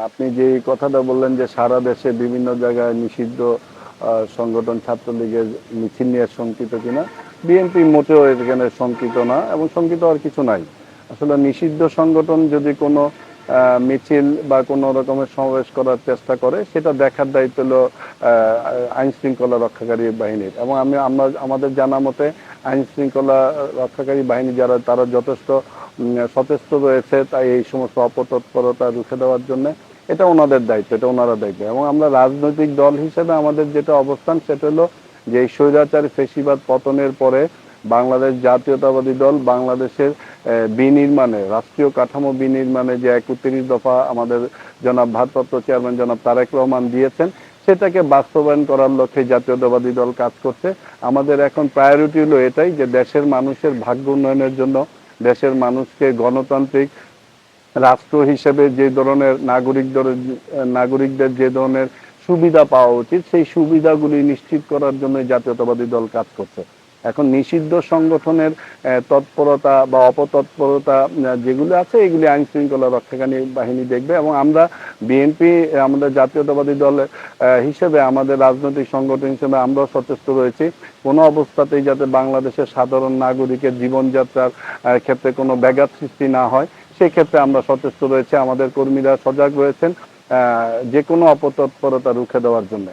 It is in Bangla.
আপনি যে কথাটা বললেন যে সারা দেশে বিভিন্ন জায়গায় নিষিদ্ধ সংগঠন ছাত্রলীগের মিছিল নিয়ে শঙ্কিত কিনা, বিএনপি মোটেও এখানে শঙ্কিত না এবং শঙ্কিত আর কিছু নাই। আসলে নিষিদ্ধ সংগঠন যদি কোনো মিছিল বা কোনো রকমের সমাবেশ করার চেষ্টা করে, সেটা দেখার দায়িত্ব হলো আইন শৃঙ্খলা রক্ষাকারী বাহিনীর। এবং আমরা আমাদের জানা মতে আইন শৃঙ্খলা রক্ষাকারী বাহিনী যারা, তারা যথেষ্ট সচেষ্ট রয়েছে, তাই এই সমস্ত অপতৎপরতা রুখে দেওয়ার জন্য এটা ওনাদের দায়িত্ব, এটা ওনারা দেখবে। এবং আমরা রাজনৈতিক দল হিসেবে আমাদের যেটা অবস্থান, সেটা হলো যে এই স্বৈরাচারী ফ্যাসিবাদ পতনের পরে বাংলাদেশ জাতীয়তাবাদী দল বাংলাদেশের বিনির্মাণে, রাষ্ট্রীয় কাঠামো বিনির্মাণে যে 31 দফা আমাদের জনাব ভারপ্রাপ্ত চেয়ারম্যান জনাব তারেক রহমান দিয়েছেন, সেটাকে বাস্তবায়ন করার লক্ষ্যে জাতীয়তাবাদী দল কাজ করছে। আমাদের এখন প্রায়োরিটি হলো এটাই, যে দেশের মানুষের ভাগ্য উন্নয়নের জন্য, দেশের মানুষকে গণতান্ত্রিক রাষ্ট্র হিসেবে যে ধরনের নাগরিকদের যে ধরনের সুবিধা পাওয়া উচিত, সেই সুবিধাগুলি নিশ্চিত করার জন্য জাতীয়তাবাদী দল কাজ করছে। এখন নিষিদ্ধ সংগঠনের তৎপরতা বা অপতৎপরতা যেগুলি আছে, এগুলি আইন শৃঙ্খলা রক্ষাকারী বাহিনী দেখবে। এবং আমরা বিএনপি, আমাদের জাতীয়তাবাদী দল হিসেবে, আমাদের রাজনৈতিক সংগঠন হিসেবে আমরাও সচেষ্ট রয়েছি কোনো অবস্থাতেই যাতে বাংলাদেশের সাধারণ নাগরিকের জীবনযাত্রার ক্ষেত্রে কোনো ব্যাঘাত সৃষ্টি না হয়, সেক্ষেত্রে আমরা সচেষ্ট রয়েছে। আমাদের কর্মীরা সজাগ রয়েছেন যে কোনো অপতৎপরতা রুখে দেওয়ার জন্য।